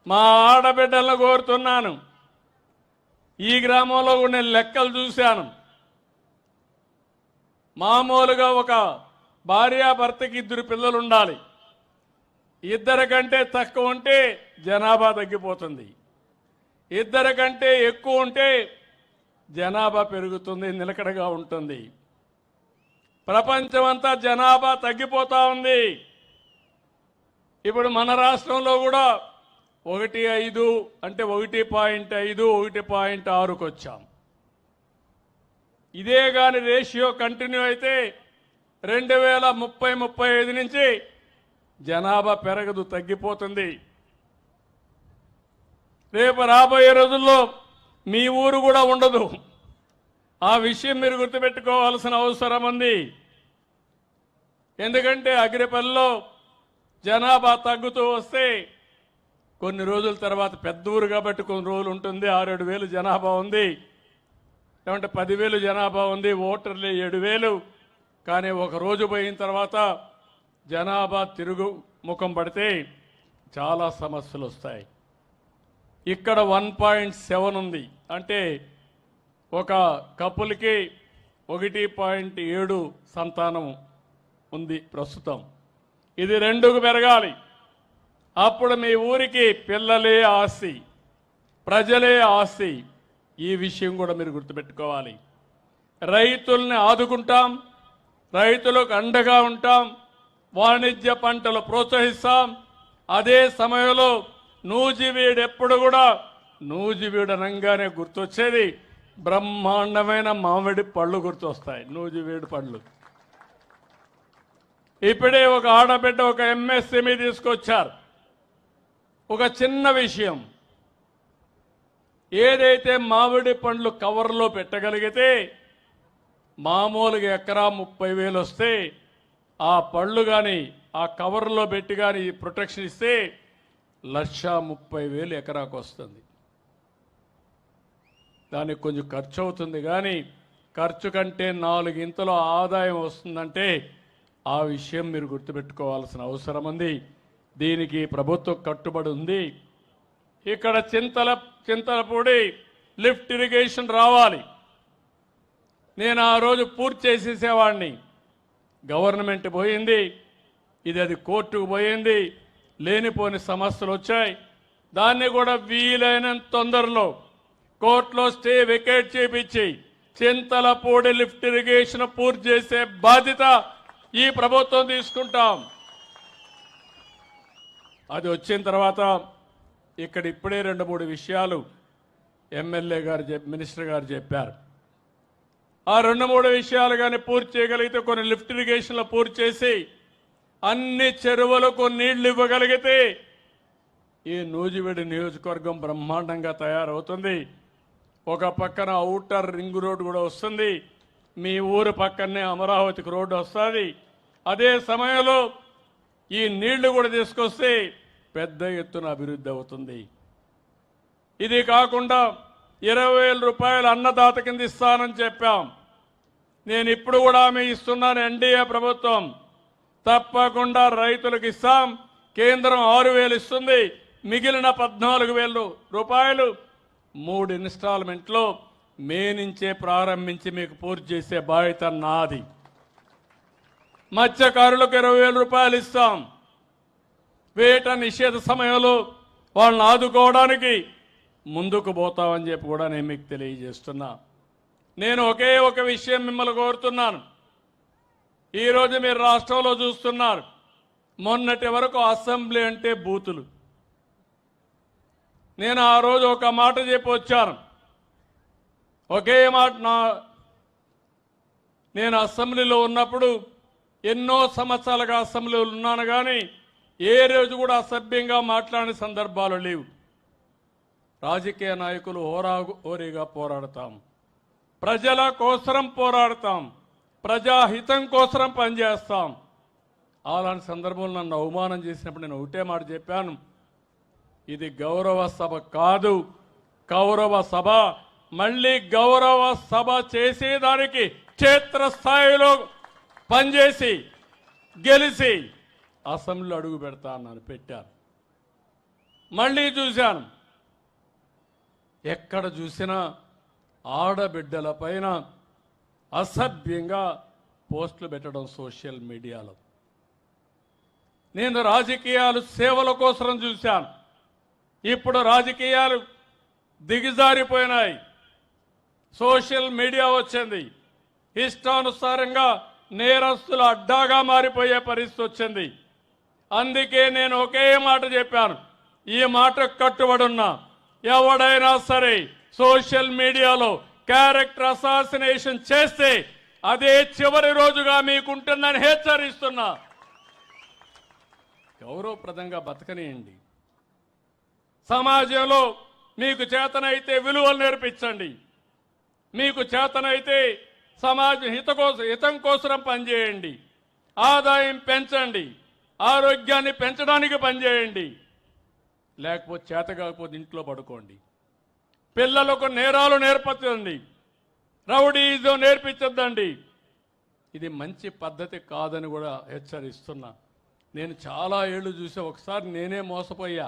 మా ఆడబిడ్డలను కోరుతున్నాను. ఈ గ్రామంలో కూడా నేను లెక్కలు చూశాను. మామూలుగా ఒక భార్యాభర్తకి 2 పిల్లలు ఉండాలి. 2 కంటే తక్కువ ఉంటే జనాభా తగ్గిపోతుంది. 2 కంటే ఎక్కువ ఉంటే జనాభా పెరుగుతుంది, నిలకడగా ఉంటుంది. ప్రపంచమంతా జనాభా తగ్గిపోతా ఉంది. ఇప్పుడు మన రాష్ట్రంలో కూడా 1.5 అంటే 1.5 1.6కు వచ్చాం. ఇదే కానీ రేషియో కంటిన్యూ అయితే 2030-35 నుంచి జనాభా పెరగదు, తగ్గిపోతుంది. రేపు రాబోయే రోజుల్లో మీ ఊరు కూడా ఉండదు. ఆ విషయం మీరు గుర్తుపెట్టుకోవాల్సిన అవసరం ఉంది. ఎందుకంటే అగ్రిపల్లిలో జనాభా తగ్గుతూ వస్తే కొన్ని రోజుల తర్వాత పెద్ద ఊరు కాబట్టి కొన్ని రోజులు ఉంటుంది. 6-7 వేలు జనాభా ఉంది, ఏమంటే 10,000 జనాభా ఉంది, ఓటర్లు 7,000. కానీ ఒక రోజు పోయిన తర్వాత జనాభా తిరుగు ముఖం పడితే చాలా సమస్యలు వస్తాయి. ఇక్కడ 1.7 ఉంది, అంటే ఒక కపుల్కి 1.7 సంతానం ఉంది ప్రస్తుతం. ఇది 2కు పెరగాలి. అప్పుడు మీ ఊరికి పిల్లలే ఆస్తి, ప్రజలే ఆస్తి. ఈ విషయం కూడా మీరు గుర్తుపెట్టుకోవాలి. రైతుల్ని ఆదుకుంటాం, రైతులకు అండగా ఉంటాం, వాణిజ్య పంటలు ప్రోత్సహిస్తాం. అదే సమయంలో నూజివీడు ఎప్పుడు కూడా నూజివీడు అనగానే గుర్తొచ్చేది బ్రహ్మాండమైన మామిడి పళ్ళు గుర్తొస్తాయి, నూజివీడు పళ్ళు. ఇప్పుడే ఒక ఆడబిడ్డ ఒక ఎంఎస్ఎంఈ తీసుకొచ్చారు. ఒక చిన్న విషయం, ఏదైతే మామిడి పండ్లు కవర్లో పెట్టగలిగితే మామూలుగా ఎకరా 30,000 వస్తే ఆ పళ్ళు కానీ ఆ కవర్లో పెట్టి కానీ ప్రొటెక్షన్ ఇస్తే 1,30,000 ఎకరాకు వస్తుంది. దానికి కొంచెం ఖర్చు అవుతుంది, కానీ ఖర్చు కంటే 4 ఇంతలో ఆదాయం వస్తుందంటే ఆ విషయం మీరు గుర్తుపెట్టుకోవాల్సిన అవసరం ఉంది. దీనికి ప్రభుత్వం కట్టుబడి ఉంది. ఇక్కడ చింతలపూడి లిఫ్ట్ ఇరిగేషన్ రావాలి. నేను ఆ రోజు పూర్తి చేసేసేవాడిని. గవర్నమెంట్ పోయింది, అది కోర్టుకు పోయింది, లేనిపోని సమస్యలు వచ్చాయి. దాన్ని కూడా వీలైనంత తొందరలో కోర్టులో స్టే వెకేట్ చేయించి చింతలపూడి లిఫ్ట్ ఇరిగేషన్ పూర్తి చేసే బాధ్యత ఈ ప్రభుత్వం తీసుకుంటాం. అది వచ్చిన తర్వాత ఇక్కడ ఇప్పుడే 2-3 విషయాలు ఎమ్మెల్యే గారు మినిస్టర్ గారు చెప్పారు. ఆ 2-3 విషయాలు కానీ పూర్తి చేయగలిగితే, కొన్ని లిఫ్ట్ ఇరిగేషన్లు పూర్తి చేసి అన్ని చెరువులకు నీళ్లు ఇవ్వగలిగితే ఈ నూజివీడు నియోజకవర్గం బ్రహ్మాండంగా తయారవుతుంది. ఒక పక్కన ఔటర్ రింగ్ రోడ్ కూడా వస్తుంది, మీ ఊరు పక్కనే అమరావతికి రోడ్డు వస్తుంది. అదే సమయంలో ఈ నీళ్లు కూడా తీసుకొస్తే పెద్ద ఎత్తున అభివృద్ధి అవుతుంది. ఇది కాకుండా 20,000 రూపాయలు అన్నదాత కింద ఇస్తానని చెప్పాం. నేను ఇప్పుడు కూడా మీ ఇస్తున్నాను. ఎన్డీఏ ప్రభుత్వం తప్పకుండా రైతులకు ఇస్తాం. కేంద్రం 6,000 ఇస్తుంది, మిగిలిన 14,000 రూపాయలు 3 ఇన్స్టాల్మెంట్లో మే నుంచే ప్రారంభించి మీకు పూర్తి చేసే బాధ్యత నాది. మత్స్యకారులకు 20,000 రూపాయలు ఇస్తాం. వేట నిషేధ సమయంలో వాళ్ళని ఆదుకోవడానికి ముందుకు పోతామని చెప్పి కూడా నేను మీకు తెలియజేస్తున్నా. నేను ఒకే ఒక విషయం మిమ్మల్ని కోరుతున్నాను. ఈరోజు మీరు రాష్ట్రంలో చూస్తున్నారు, మొన్నటి వరకు అసెంబ్లీ అంటే బూతులు. నేను ఆ రోజు ఒక మాట చెప్పి వచ్చాను. ఒకే మాట, నేను అసెంబ్లీలో ఉన్నప్పుడు ఎన్నో సంవత్సరాలుగా అసెంబ్లీలో ఉన్నాను, కానీ ఏ రోజు కూడా అసభ్యంగా మాట్లాడిన సందర్భాలు లేవు. రాజకీయ నాయకులు హోరీగా పోరాడతాం, ప్రజల కోసం పోరాడతాం, ప్రజాహితం కోసం పనిచేస్తాం. అలాంటి సందర్భంలో నన్ను అవమానం చేసినప్పుడు నేను ఒకటే మాట చెప్పాను, ఇది గౌరవ సభ కాదు, కౌరవ సభ. మళ్ళీ గౌరవ సభ చేసేదానికి క్షేత్రస్థాయిలో పనిచేసి గెలిచి అసెంబ్లీలో అడుగు పెడతా అన్నాను, పెట్టాను. మళ్ళీ చూశాను. ఎక్కడ చూసినా ఆడబిడ్డల పైన అసభ్యంగా పోస్టులు పెట్టడం సోషల్ మీడియాలో. నేను రాజకీయాలు సేవల కోసం చూశాను. ఇప్పుడు రాజకీయాలు దిగజారిపోయినాయి. సోషల్ మీడియా వచ్చింది. ఇష్టానుసారంగా నేరస్తుల అడ్డాగా మారిపోయే పరిస్థితి వచ్చింది. అందుకే నేను ఒకే మాట చెప్పాను, ఈ మాట కట్టుబడున్నా. ఎవడైనా సరే సోషల్ మీడియాలో క్యారెక్టర్ అసాసినేషన్ చేస్తే అదే చివరి రోజుగా మీకుంటుందని హెచ్చరిస్తున్నా. గౌరవప్రదంగా బతకనియండి. సమాజంలో మీకు చేతనైతే విలువలు నేర్పించండి. మీకు చేతనైతే సమాజ హితం కోసం పనిచేయండి. ఆదాయం పెంచండి. ఆరోగ్యాన్ని పెంచడానికి పనిచేయండి. లేకపోతే చేత కాకపోతే ఇంట్లో పడుకోండి. పిల్లలకు నేరాలు నేర్పించండి. రౌడీజం నేర్పించద్దండి. ఇది మంచి పద్ధతి కాదని కూడా హెచ్చరిస్తున్నా. నేను చాలా ఏళ్ళు చూసా. ఒకసారి నేనే మోసపోయా.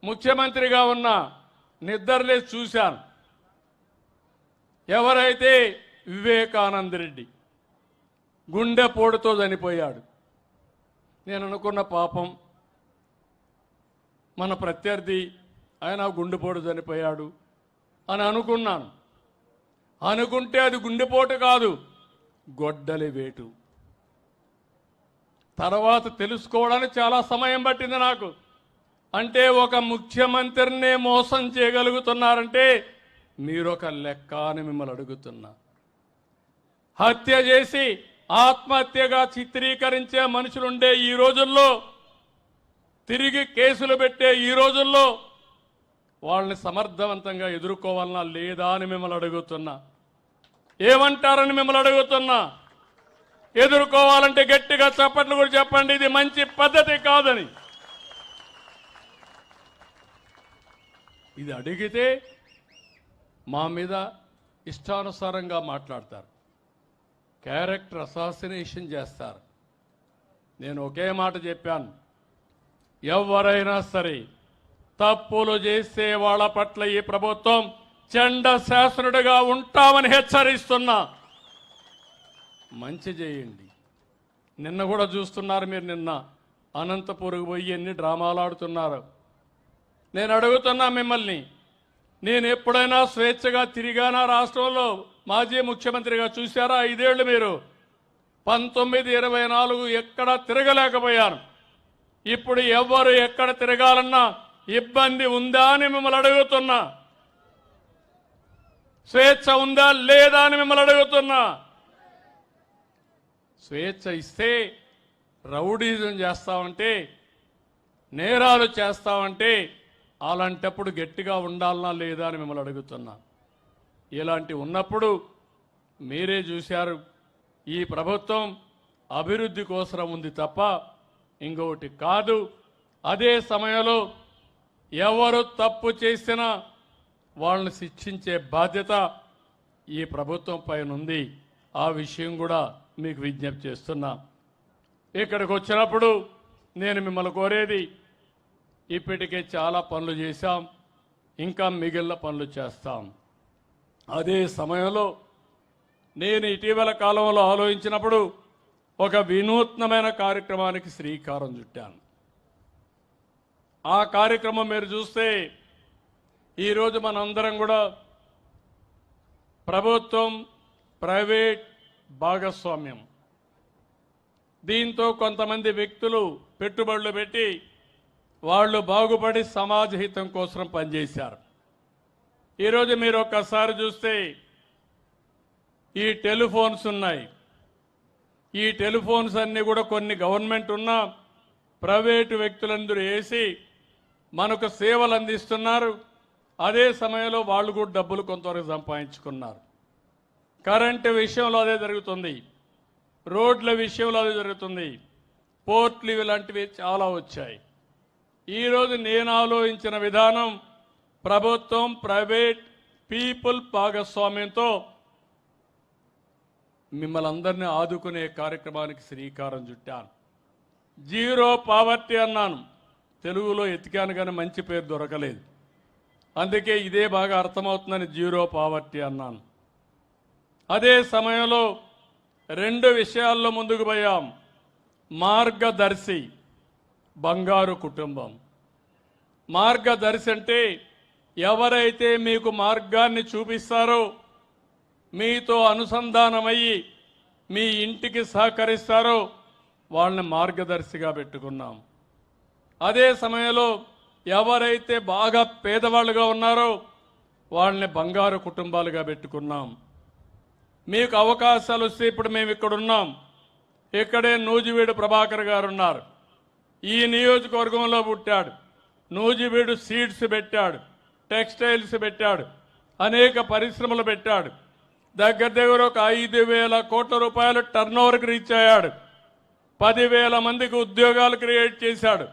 ముఖ్యమంత్రిగా ఉన్నా నిద్రలేసి చూశాను. ఎవరైతే వివేకానంద రెడ్డి గుండెపోటుతో చనిపోయాడు. నేను అనుకున్న పాపం మన ప్రత్యర్థి ఆయన గుండెపోటు చనిపోయాడు అని అనుకున్నాను. అనుకుంటే అది గుండెపోటు కాదు, గొడ్డలి వేటు. తర్వాత తెలుసుకోవడానికి చాలా సమయం పట్టింది నాకు. అంటే ఒక ముఖ్యమంత్రినే మోసం చేయగలుగుతున్నారంటే మీరొక లెక్క అని మిమ్మల్ని అడుగుతున్నా. హత్య చేసి ఆత్మహత్యగా చిత్రీకరించే మనుషులుండే ఈ రోజుల్లో, తిరిగి కేసులు పెట్టే ఈ రోజుల్లో వాళ్ళని సమర్థవంతంగా ఎదుర్కోవాలన్నా లేదా అని మిమ్మల్ని అడుగుతున్నా. ఏమంటారని మిమ్మల్ని అడుగుతున్నా. ఎదుర్కోవాలంటే గట్టిగా చప్పట్లు కూడా చెప్పండి, ఇది మంచి పద్ధతి కాదని. ఇది అడిగితే మా మీద ఇష్టానుసారంగా మాట్లాడతారు, క్యారెక్టర్ అసాసినేషన్ చేస్తారు. నేను ఒకే మాట చెప్పాను, ఎవరైనా సరే తప్పులు చేసే వాళ్ళ పట్ల ఈ ప్రభుత్వం చండ శాసనుడిగా ఉంటామని హెచ్చరిస్తున్నా. మంచి చేయండి. నిన్న కూడా చూస్తున్నారు మీరు. నిన్న అనంతపురకు పోయి ఎన్ని డ్రామాలు ఆడుతున్నారు. నేను అడుగుతున్నా మిమ్మల్ని, నేను ఎప్పుడైనా స్వేచ్ఛగా తిరిగానా రాష్ట్రంలో? మాజీ ముఖ్యమంత్రిగా చూశారా 5 ఏళ్ళు మీరు? 19, 24 ఎక్కడ తిరగలేకపోయాను. ఇప్పుడు ఎవరు ఎక్కడ తిరగాలన్నా ఇబ్బంది ఉందా అని మిమ్మల్ని అడుగుతున్నా. స్వేచ్ఛ ఉందా లేదా అని మిమ్మల్ని అడుగుతున్నా. స్వేచ్ఛ ఇస్తే రౌడీజం చేస్తామంటే, నేరాలు చేస్తామంటే అలాంటప్పుడు గట్టిగా ఉండాలనా లేదా అని మిమ్మల్ని అడుగుతున్నా. ఇలాంటి ఉన్నప్పుడు మీరే చూశారు, ఈ ప్రభుత్వం అభివృద్ధి కోసం ఉంది తప్ప ఇంకొకటి కాదు. అదే సమయంలో ఎవరు తప్పు చేసినా వాళ్ళని శిక్షించే బాధ్యత ఈ ప్రభుత్వం పైన ఉంది. ఆ విషయం కూడా మీకు విజ్ఞప్తి చేస్తున్నా. ఇక్కడికి వచ్చినప్పుడు నేను మిమ్మల్ని కోరేది, ఇప్పటికే చాలా పనులు చేశాం, ఇంకా మిగిలిన పనులు చేస్తాం. అదే సమయంలో నేను ఇటీవల కాలంలో ఆలోచించినప్పుడు ఒక వినూత్నమైన కార్యక్రమానికి శ్రీకారం చుట్టాను. ఆ కార్యక్రమం మీరు చూస్తే ఈరోజు మనందరం కూడా ప్రభుత్వం ప్రైవేట్ భాగస్వామ్యం, దీంతో కొంతమంది వ్యక్తులు పెట్టుబడులు పెట్టి వాళ్ళు బాగుపడి సమాజ హితం కోసం పనిచేశారు. ఈరోజు మీరు ఒక్కసారి చూస్తే ఈ టెలిఫోన్స్ ఉన్నాయి. ఈ టెలిఫోన్స్ అన్నీ కూడా కొన్ని గవర్నమెంట్ ఉన్నా ప్రైవేటు వ్యక్తులందరూ వేసి మనకు సేవలు అందిస్తున్నారు. అదే సమయంలో వాళ్ళు కూడా డబ్బులు కొంతవరకు సంపాదించుకున్నారు. కరెంటు విషయంలో అదే జరుగుతుంది, రోడ్ల విషయంలో అదే జరుగుతుంది, పోర్ట్లు ఇలాంటివి చాలా వచ్చాయి. ఈరోజు నేను ఆలోచించిన విధానం ప్రభుత్వం ప్రైవేట్ పీపుల్ భాగస్వామ్యంతో మిమ్మల్ని అందరినీ ఆదుకునే కార్యక్రమానికి శ్రీకారం చుట్టాను. జీరో పావర్టీ అన్నాను. తెలుగులో ఎతికాను కానీ మంచి పేరు దొరకలేదు. అందుకే ఇదే బాగా అర్థమవుతుందని జీరో పావర్టీ అన్నాను. అదే సమయంలో 2 విషయాల్లో ముందుకు పోయాం. మార్గదర్శి, బంగారు కుటుంబం. మార్గదర్శి అంటే ఎవరైతే మీకు మార్గాన్ని చూపిస్తారో, మీతో అనుసంధానమయ్యి మీ ఇంటికి సహకరిస్తారో వాళ్ళని మార్గదర్శిగా పెట్టుకున్నాం. అదే సమయంలో ఎవరైతే బాగా పేదవాళ్ళుగా ఉన్నారో వాళ్ళని బంగారు కుటుంబాలుగా పెట్టుకున్నాం. మీకు అవకాశాలు వస్తే ఇప్పుడు మేము ఇక్కడ ఉన్నాం. ఇక్కడే నూజివీడు ప్రభాకర్ గారు ఉన్నారు. ఈ నియోజకవర్గంలో పుట్టాడు. నూజివీడు సీడ్స్ పెట్టాడు, టెక్స్టైల్స్ పెట్టాడు, అనేక పరిశ్రమలు పెట్టాడు. దగ్గర ఒక 5,000 కోట్ల రూపాయలు టర్నోవర్కి రీచ్ అయ్యాడు. 10,000 మందికి ఉద్యోగాలు క్రియేట్ చేశాడు.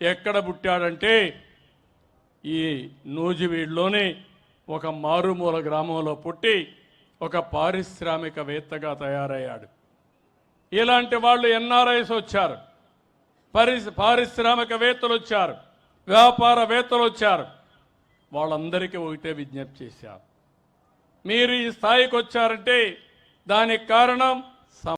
ఎక్కడ పుట్టాడంటే ఈ నూజివీడులోని ఒక మారుమూల గ్రామంలో పుట్టి ఒక పారిశ్రామికవేత్తగా తయారయ్యాడు. ఇలాంటి వాళ్ళు ఎన్ఆర్ఐస్ వచ్చారు, పారిశ్రామికవేత్తలు వచ్చారు, వ్యాపారవేత్తలు వచ్చారు. వాళ్ళందరికీ ఒకటే విజ్ఞప్తి చేశారు, మీరు ఈ స్థాయికి వచ్చారంటే దానికి కారణం